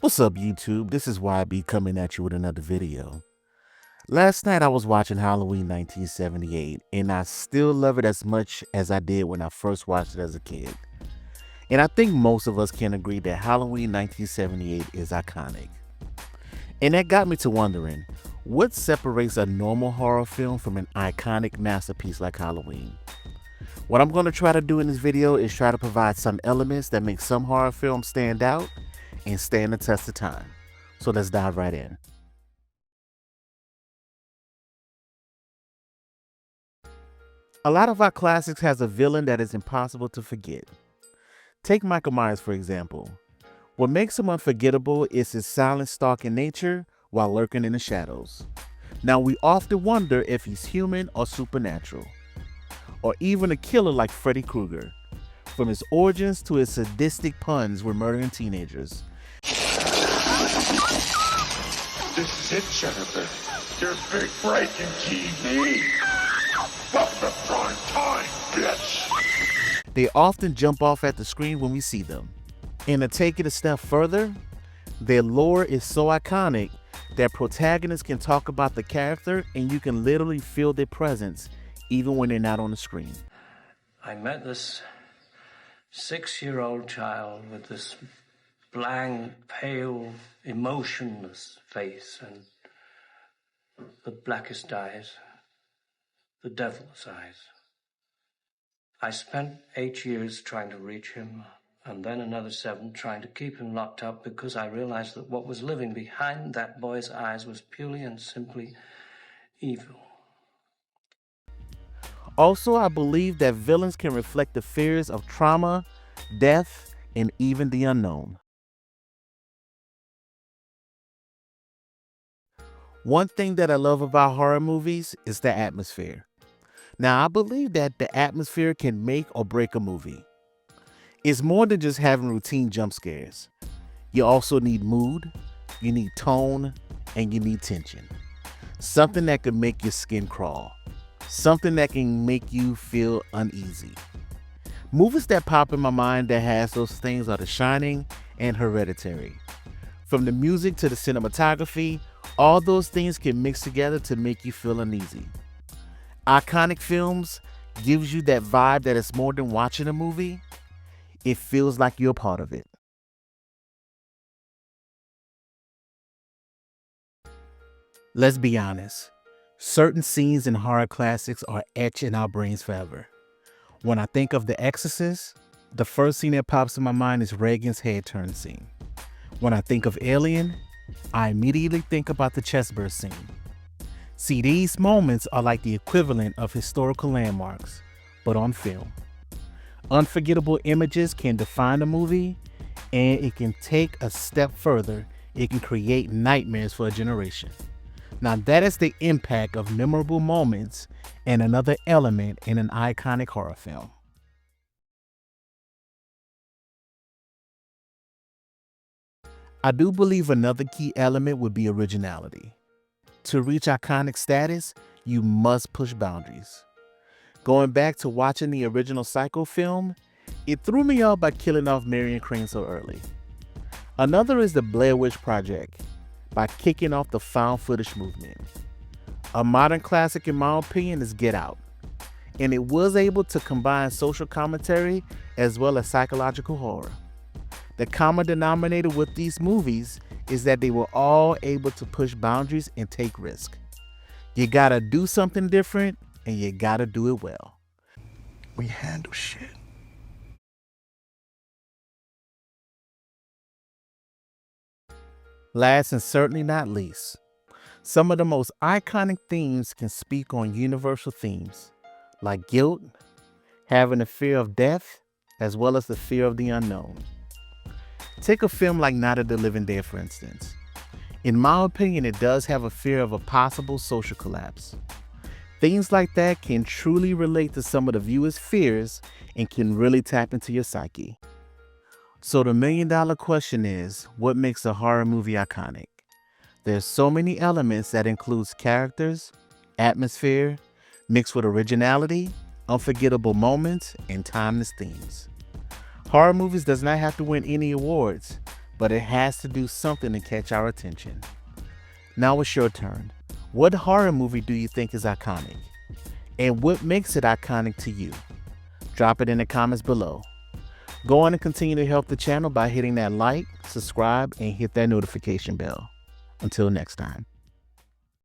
What's up, YouTube? This is YB coming at you with another video. Last night I was watching Halloween 1978, and I still love it as much as I did when I first watched it as a kid. And I think most of us can agree that Halloween 1978 is iconic. And that got me to wondering, what separates a normal horror film from an iconic masterpiece like Halloween? What I'm going to try to do in this video is try to provide some elements that make some horror films stand out and stand the test of time. So let's dive right in. A lot of our classics has a villain that is impossible to forget. Take Michael Myers for example. What makes him unforgettable is his silent stalking nature while lurking in the shadows. Now we often wonder if he's human or supernatural, or even a killer like Freddy Krueger. From his origins to his sadistic puns when murdering teenagers. This is it, Jennifer. Your big break in TV. Welcome to prime time, bitch. They often jump off at the screen when we see them. And to take it a step further, their lore is so iconic that protagonists can talk about the character and you can literally feel their presence even when they're not on the screen. I met this 6-year-old child with this blank, pale, emotionless face and the blackest eyes, the devil's eyes. I spent 8 years trying to reach him, and then another 7 trying to keep him locked up because I realized that what was living behind that boy's eyes was purely and simply evil. Also, I believe that villains can reflect the fears of trauma, death, and even the unknown. One thing that I love about horror movies is the atmosphere. Now, I believe that the atmosphere can make or break a movie. It's more than just having routine jump scares. You also need mood, you need tone, and you need tension. Something that can make your skin crawl. Something that can make you feel uneasy. Movies that pop in my mind that has those things are The Shining and Hereditary. From the music to the cinematography, all those things can mix together to make you feel uneasy. Iconic films gives you that vibe that it's more than watching a movie. It feels like you're a part of it. Let's be honest. Certain scenes in horror classics are etched in our brains forever. When I think of The Exorcist, the first scene that pops in my mind is Reagan's head turn scene. When I think of Alien, I immediately think about the chestburst scene. See, these moments are like the equivalent of historical landmarks, but on film. Unforgettable images can define a movie, and it can take a step further. It can create nightmares for a generation. Now that is the impact of memorable moments and another element in an iconic horror film. I do believe another key element would be originality. To reach iconic status, you must push boundaries. Going back to watching the original Psycho film, it threw me off by killing off Marion Crane so early. Another is the Blair Witch Project, by kicking off the found footage movement. A modern classic in my opinion is Get Out, and it was able to combine social commentary as well as psychological horror. The common denominator with these movies is that they were all able to push boundaries and take risks. You gotta do something different and you gotta do it well. We handle shit. Last and certainly not least, some of the most iconic themes can speak on universal themes like guilt, having a fear of death, as well as the fear of the unknown. Take a film like Night of the Living Dead for instance. In my opinion, it does have a fear of a possible social collapse. Things like that can truly relate to some of the viewer's fears and can really tap into your psyche. So the million-dollar question is, what makes a horror movie iconic? There's so many elements that includes characters, atmosphere, mixed with originality, unforgettable moments, and timeless themes. Horror movies does not have to win any awards, but it has to do something to catch our attention. Now it's your turn. What horror movie do you think is iconic? And what makes it iconic to you? Drop it in the comments below. Go on and continue to help the channel by hitting that like, subscribe, and hit that notification bell. Until next time.